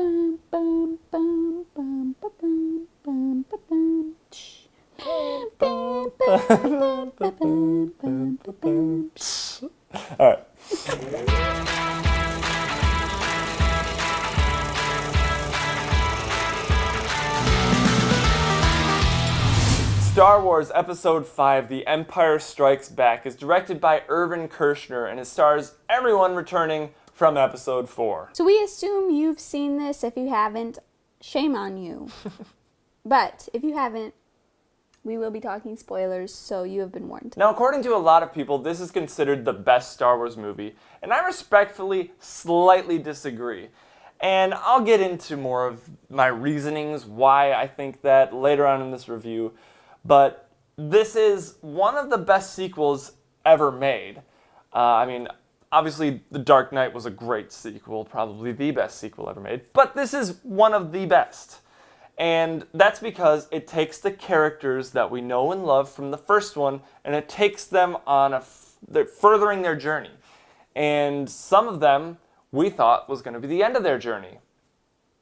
bum, bum, bum, bum, bum, bum, bum, bum, bum. All right. Star Wars Episode 5, The Empire Strikes Back, is directed by Irvin Kershner and it stars everyone returning from Episode 4. So we assume you've seen this. If you haven't, shame on you. But if you haven't, we will be talking spoilers, so you have been warned. Now, according to a lot of people, this is considered the best Star Wars movie, and I respectfully slightly disagree. And I'll get into more of my reasonings why I think that later on in this review. But this is one of the best sequels ever made. I mean, obviously, The Dark Knight was a great sequel, probably the best sequel ever made. But this is one of the best. And that's because it takes the characters that we know and love from the first one, and it takes them on they're furthering their journey. And some of them we thought was going to be the end of their journey.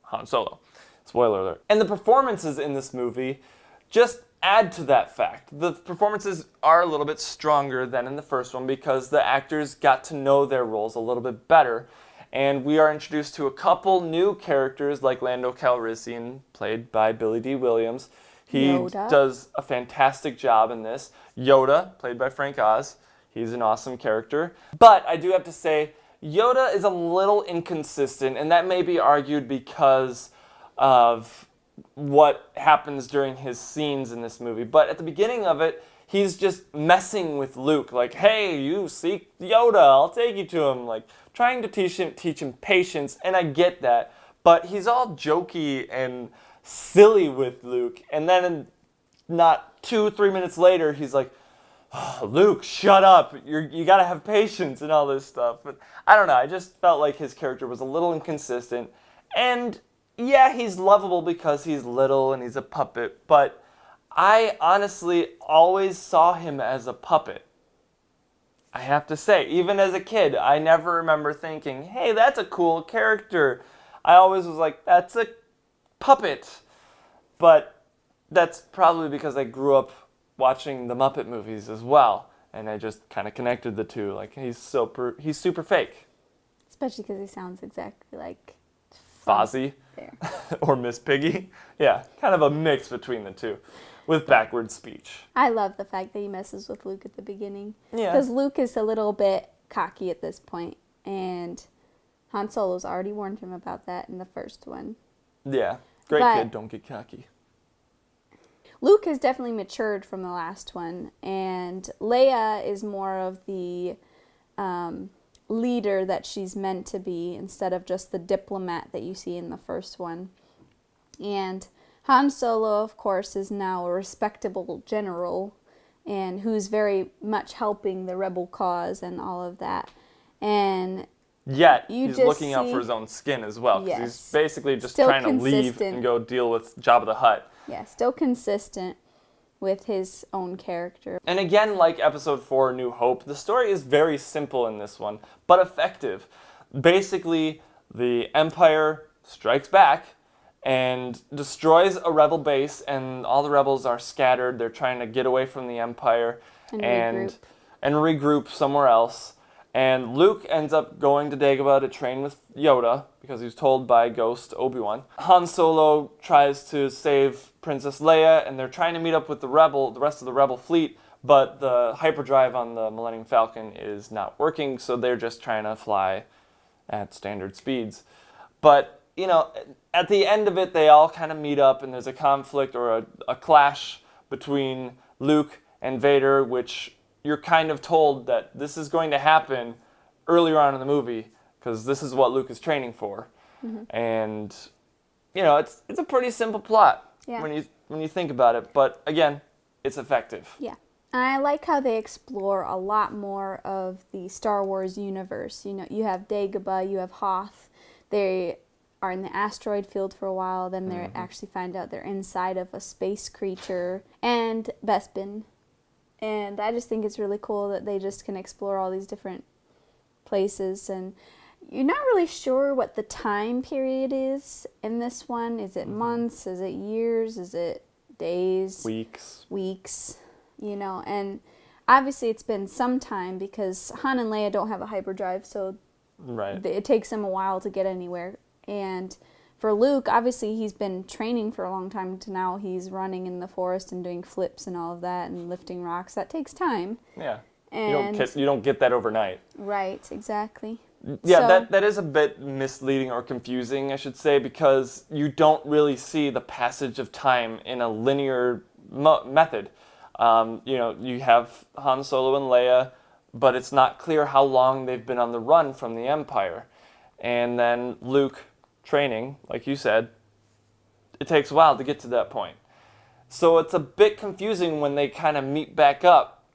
Han Solo. Spoiler alert. And the performances in this movie just add to that fact. The performances are a little bit stronger than in the first one because the actors got to know their roles a little bit better. And we are introduced to a couple new characters like Lando Calrissian, played by Billy D. Williams. He Yoda does a fantastic job in this. Yoda, played by Frank Oz. He's an awesome character. But I do have to say, Yoda is a little inconsistent, and that may be argued because of what happens during his scenes in this movie. But at the beginning of it, he's just messing with Luke, like, hey, you seek Yoda, I'll take you to him, like trying to teach him patience, and I get that. But he's all jokey and silly with Luke, and then not 2-3 minutes later, he's like, oh, Luke, shut up, you gotta have patience and all this stuff. But I don't know, I just felt like his character was a little inconsistent, and yeah, he's lovable because he's little and he's a puppet, but I honestly always saw him as a puppet. I have to say, even as a kid, I never remember thinking, hey, that's a cool character. I always was like, that's a puppet. But that's probably because I grew up watching the Muppet movies as well, and I just kind of connected the two. Like, he's super fake. Especially because he sounds exactly like Fozzie or Miss Piggy. Yeah, kind of a mix between the two with backward speech. I love the fact that he messes with Luke at the beginning. Yeah. Because Luke is a little bit cocky at this point, and Han Solo's already warned him about that in the first one. Yeah, great kid, don't get cocky. Luke has definitely matured from the last one, and Leia is more of the leader that she's meant to be instead of just the diplomat that you see in the first one. And Han Solo, of course, is now a respectable general and who's very much helping the rebel cause and all of that. And yet, he's looking out for his own skin as well. Because he's basically just still trying to leave and go deal with Jabba the Hutt. Yeah, still consistent with his own character. And again, like Episode 4, New Hope, the story is very simple in this one, but effective. Basically, the Empire strikes back and destroys a rebel base, and all the rebels are scattered. They're trying to get away from the Empire and regroup somewhere else. And Luke ends up going to Dagobah to train with Yoda because he was told by Ghost Obi-Wan. Han Solo tries to save Princess Leia, and they're trying to meet up with the rest of the rebel fleet, but the hyperdrive on the Millennium Falcon is not working, so they're just trying to fly at standard speeds. But, you know, at the end of it, they all kind of meet up, and there's a conflict or a clash between Luke and Vader, which you're kind of told that this is going to happen earlier on in the movie because this is what Luke is training for. Mm-hmm. And, you know, it's a pretty simple plot when you think about it. But, again, it's effective. Yeah. And I like how they explore a lot more of the Star Wars universe. You know, you have Dagobah, you have Hoth. They are in the asteroid field for a while. Then they actually find out they're inside of a space creature. And Bespin. And I just think it's really cool that they just can explore all these different places. And You're not really sure what the time period is in this one. Is it months? Is it years? Is it days? Weeks, you know, and obviously it's been some time because Han and Leia don't have a hyperdrive, so it takes them a while to get anywhere. And for Luke, obviously he's been training for a long time to now he's running in the forest and doing flips and all of that and lifting rocks. That takes time. Yeah. And you don't get that overnight. Right, exactly. Yeah, So, that is a bit misleading or confusing, I should say, because you don't really see the passage of time in a linear method. You have Han Solo and Leia, but it's not clear how long they've been on the run from the Empire. And then Luke training, like you said, it takes a while to get to that point. So it's a bit confusing when they kind of meet back up,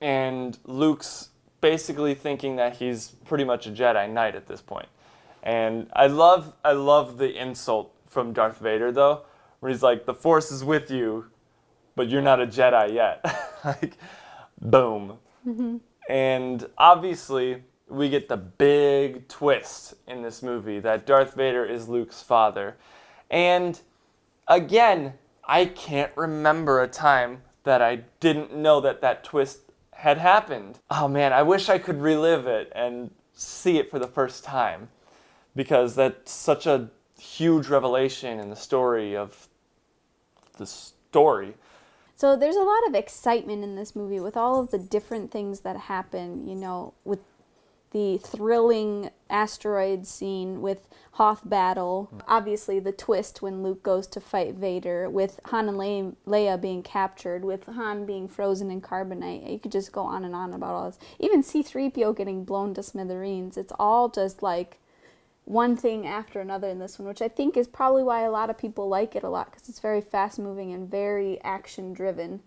and Luke's basically thinking that he's pretty much a Jedi Knight at this point. And I love the insult from Darth Vader, though, where he's like, the Force is with you, but you're not a Jedi yet. Like, boom. Mm-hmm. And obviously, we get the big twist in this movie that Darth Vader is Luke's father. And again, I can't remember a time that I didn't know that twist had happened. Oh man, I wish I could relive it and see it for the first time, because that's such a huge revelation in the story of the story. So there's a lot of excitement in this movie with all of the different things that happen, you know, with the thrilling asteroid scene, with Hoth battle, obviously the twist when Luke goes to fight Vader, with Han and Leia being captured, with Han being frozen in carbonite. You could just go on and on about all this. Even C-3PO getting blown to smithereens. It's all just like one thing after another in this one, which I think is probably why a lot of people like it a lot, because it's very fast-moving and very action-driven.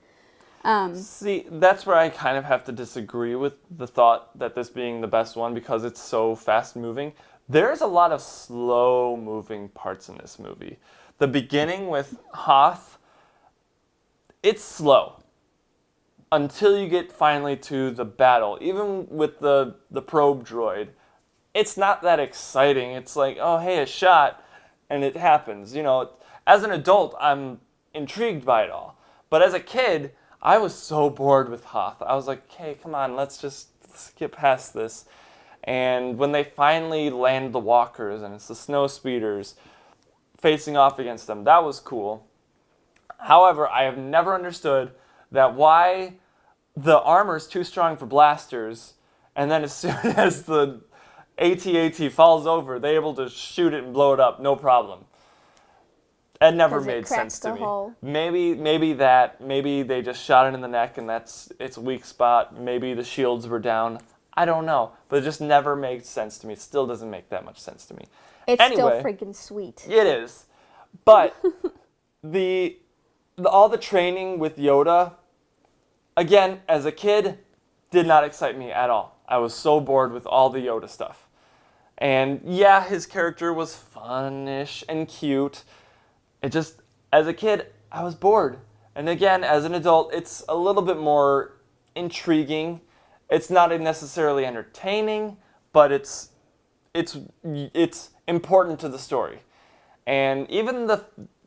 See, that's where I kind of have to disagree with the thought that this being the best one because it's so fast-moving. There's a lot of slow-moving parts in this movie. The beginning with Hoth, it's slow until you get finally to the battle. Even with the probe droid, it's not that exciting. It's like, oh, hey, a shot, and it happens. You know, as an adult, I'm intrigued by it all. But as a kid, I was so bored with Hoth. I was like, okay, come on, let's get past this. And when they finally land the walkers and it's the snow speeders facing off against them, that was cool. However, I have never understood that why the armor's too strong for blasters, and then as soon as the AT-AT falls over, they're able to shoot it and blow it up, no problem. It never made sense to me. Hole. Maybe they just shot it in the neck and that's its weak spot. Maybe the shields were down. I don't know. But it just never made sense to me. It still doesn't make that much sense to me. It's still freaking sweet. It is. But all the training with Yoda, again, as a kid, did not excite me at all. I was so bored with all the Yoda stuff. And yeah, his character was fun-ish and cute. It just, as a kid, I was bored. And again, as an adult, it's a little bit more intriguing. It's not necessarily entertaining, but it's important to the story. And even the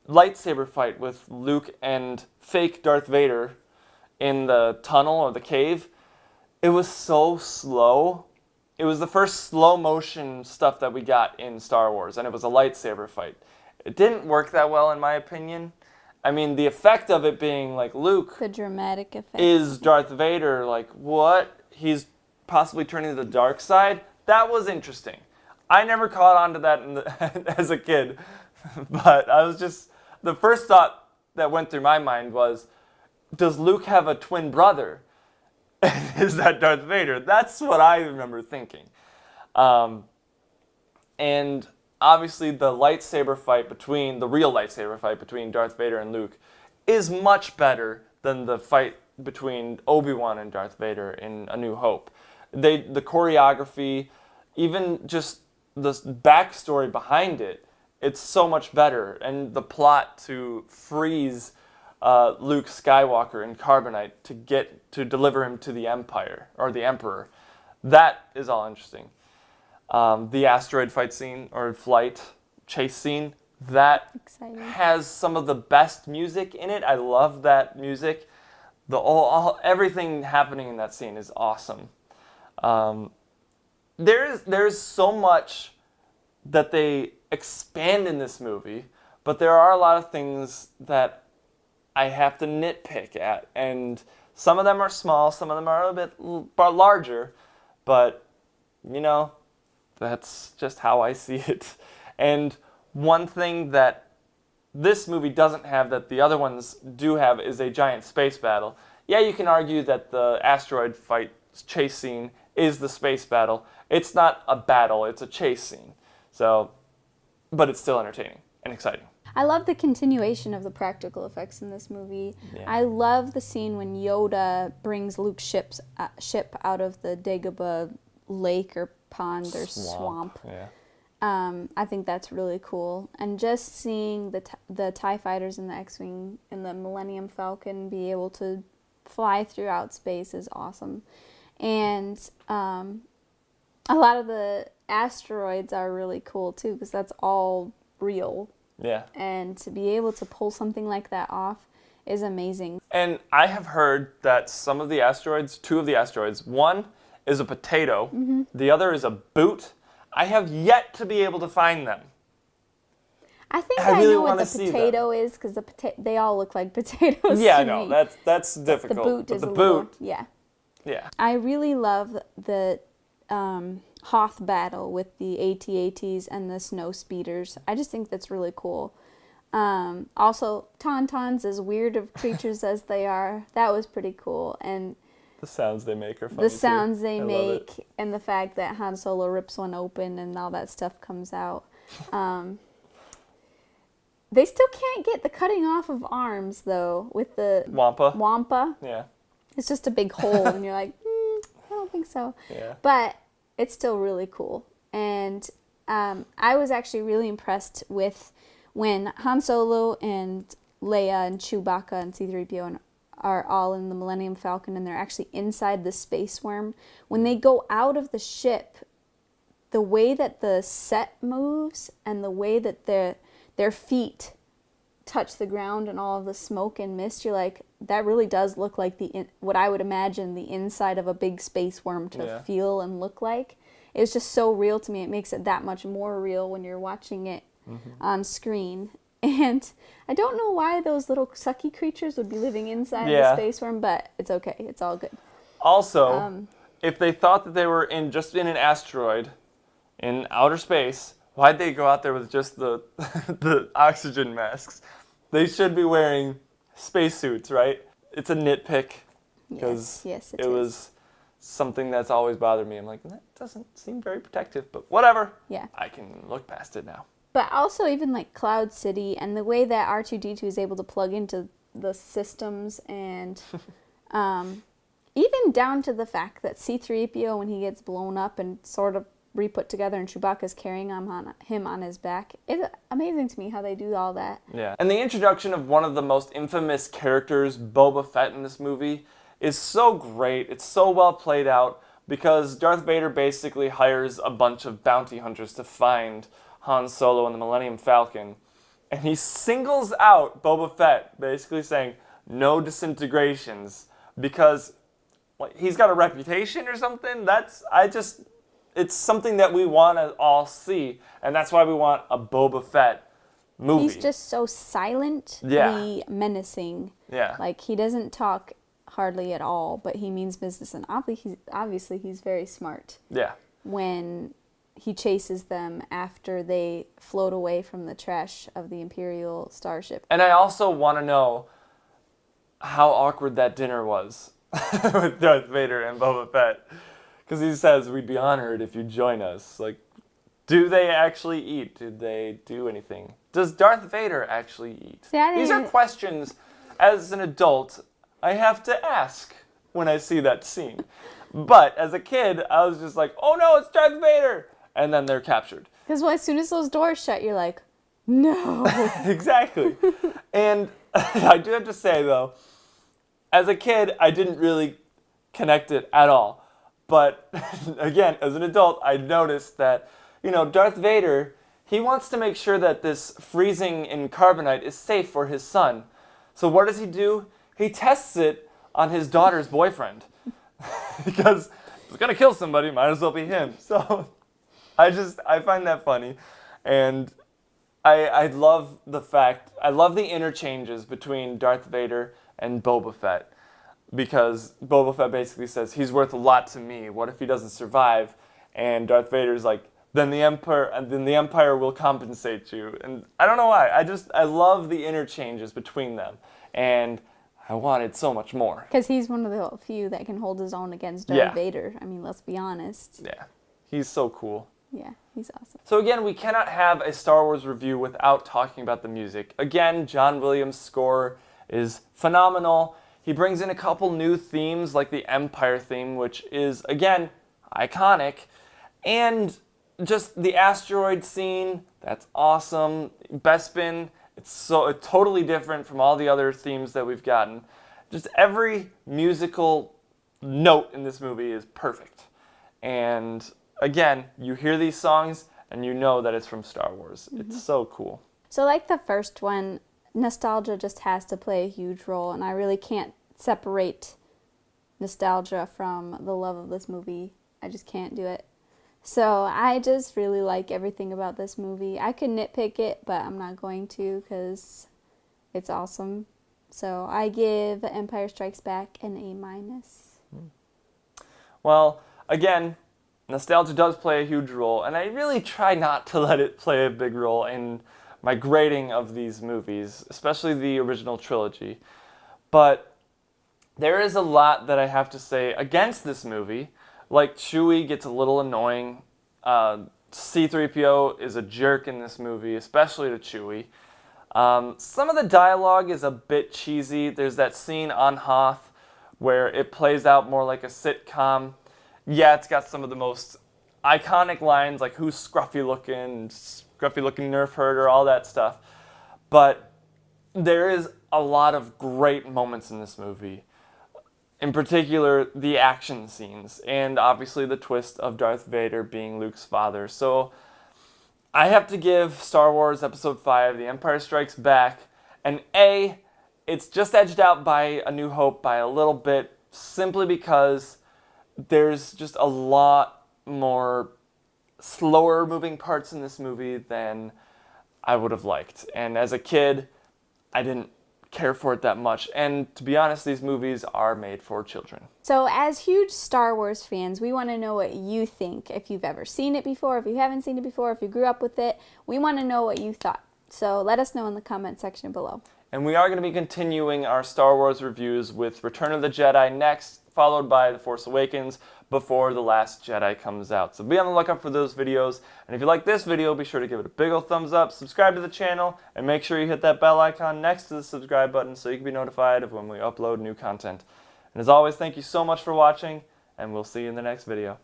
lightsaber fight with Luke and fake Darth Vader in the tunnel or the cave, it was so slow. It was the first slow motion stuff that we got in Star Wars, and it was a lightsaber fight. It didn't work that well, in my opinion. I mean, the effect of it being like Luke, the dramatic effect, is Darth Vader, like, what? He's possibly turning to the dark side? That was interesting. I never caught on to that as a kid. But I was just, the first thought that went through my mind was, does Luke have a twin brother? Is that Darth Vader? That's what I remember thinking. And obviously the real lightsaber fight between Darth Vader and Luke is much better than the fight between Obi-Wan and Darth Vader in A New Hope. The choreography, even just the backstory behind it, it's so much better. And the plot to freeze Luke Skywalker in carbonite to deliver him to the Empire, or the Emperor, that is all interesting. The asteroid fight scene or flight chase scene, that Exciting. has some of the best music in it. I love that music. Everything happening in that scene is awesome. There's so much that they expand in this movie, but there are a lot of things that I have to nitpick at, and some of them are small, some of them are a bit larger, but that's just how I see it. And one thing that this movie doesn't have that the other ones do have is a giant space battle. Yeah, you can argue that the asteroid fight chase scene is the space battle. It's not a battle, it's a chase scene. So, but it's still entertaining and exciting. I love the continuation of the practical effects in this movie. Yeah. I love the scene when Yoda brings Luke's ship out of the Dagobah lake or pond or swamp. Yeah. I think that's really cool. And just seeing the TIE fighters and the X-Wing and the Millennium Falcon be able to fly throughout space is awesome. And a lot of the asteroids are really cool too, because that's all real. Yeah. And to be able to pull something like that off is amazing. And I have heard that some of the asteroids, two of the asteroids, one is a potato, the other is a boot. I have yet to be able to find them. I think I I really know what wanna the see potato is, because they all look like potatoes. Yeah, to no, me. that's difficult. The boot but is the a boot, little, yeah. yeah. I really love the Hoth battle with the AT-ATs and the snow speeders. I just think that's really cool. Also, Tauntauns, as weird of creatures as they are, that was pretty cool. And The sounds they make are funny the sounds they I love make it. and the fact that Han Solo rips one open and all that stuff comes out. They still can't get the cutting off of arms, though, with the Wampa. Wampa. Yeah. It's just a big hole, and you're like, I don't think so. Yeah. But it's still really cool. And I was actually really impressed with when Han Solo and Leia and Chewbacca and C-3PO are all in the Millennium Falcon and they're actually inside the space worm. When they go out of the ship, the way that the set moves and the way that their feet touch the ground and all of the smoke and mist, you're like, that really does look like what I would imagine the inside of a big space worm to feel and look like. It's just so real to me. It makes it that much more real when you're watching it on screen. And I don't know why those little sucky creatures would be living inside the space worm, but it's okay. It's all good. Also, if they thought that they were just in an asteroid in outer space, why'd they go out there with just the the oxygen masks? They should be wearing spacesuits, right? It's a nitpick because yes, it was something that's always bothered me. I'm like, that doesn't seem very protective, but whatever. Yeah. I can look past it now. But also even like Cloud City and the way that R2-D2 is able to plug into the systems, and even down to the fact that C-3PO, when he gets blown up and sort of re-put together and Chewbacca's carrying him on his back, it's amazing to me how they do all that. Yeah. And the introduction of one of the most infamous characters, Boba Fett, in this movie is so great. It's so well played out because Darth Vader basically hires a bunch of bounty hunters to find Han Solo and the Millennium Falcon. And he singles out Boba Fett, basically saying, no disintegrations, because he's got a reputation or something. It's something that we want to all see, and that's why we want a Boba Fett movie. He's just so silently menacing. Yeah. Like, he doesn't talk hardly at all, but he means business, and obviously he's very smart. Yeah. When he chases them after they float away from the trash of the Imperial starship. And I also want to know how awkward that dinner was with Darth Vader and Boba Fett. Because he says, we'd be honored if you join us. Like, do they actually eat? Did they do anything? Does Darth Vader actually eat? These are questions, as an adult, I have to ask when I see that scene. But as a kid, I was just like, oh no, it's Darth Vader! And then they're captured. Because as soon as those doors shut, you're like, no. Exactly. And I do have to say, though, as a kid, I didn't really connect it at all. But again, as an adult, I noticed that, Darth Vader, he wants to make sure that this freezing in carbonite is safe for his son. So what does he do? He tests it on his daughter's boyfriend. Because if it's going to kill somebody, might as well be him. So I find that funny. And I love the interchanges between Darth Vader and Boba Fett. Because Boba Fett basically says, he's worth a lot to me. What if he doesn't survive? And Darth Vader's like, then the Empire will compensate you. And I don't know why. I love the interchanges between them. And I wanted so much more. Because he's one of the few that can hold his own against Darth Vader. I mean, let's be honest. Yeah. He's so cool. Yeah, he's awesome. So again, we cannot have a Star Wars review without talking about the music. Again, John Williams' score is phenomenal. He brings in a couple new themes like the Empire theme, which is, again, iconic. And just the asteroid scene, that's awesome. Bespin, it's totally different from all the other themes that we've gotten. Just every musical note in this movie is perfect. And again, you hear these songs and you know that it's from Star Wars. Mm-hmm. It's so cool. So like the first one, nostalgia just has to play a huge role, and I really can't separate nostalgia from the love of this movie. I just can't do it. So I just really like everything about this movie. I could nitpick it, but I'm not going to because it's awesome. So I give Empire Strikes Back an A-. Well, again, nostalgia does play a huge role, and I really try not to let it play a big role in my grading of these movies, especially the original trilogy. But there is a lot that I have to say against this movie. Like, Chewie gets a little annoying. C-3PO is a jerk in this movie, especially to Chewie. Some of the dialogue is a bit cheesy. There's that scene on Hoth where it plays out more like a sitcom. Yeah, it's got some of the most iconic lines, like who's scruffy looking nerf herder, all that stuff. But there is a lot of great moments in this movie. In particular, the action scenes, and obviously the twist of Darth Vader being Luke's father. So I have to give Star Wars Episode 5, The Empire Strikes Back, an A. It's just edged out by A New Hope by a little bit, simply because there's just a lot more slower moving parts in this movie than I would have liked. And as a kid, I didn't care for it that much. And to be honest, these movies are made for children. So as huge Star Wars fans, we want to know what you think. If you've ever seen it before, if you haven't seen it before, if you grew up with it, we want to know what you thought. So let us know in the comment section below. And we are going to be continuing our Star Wars reviews with Return of the Jedi next, followed by The Force Awakens before The Last Jedi comes out. So be on the lookout for those videos. And if you like this video, be sure to give it a big old thumbs up, subscribe to the channel, and make sure you hit that bell icon next to the subscribe button so you can be notified of when we upload new content. And as always, thank you so much for watching, and we'll see you in the next video.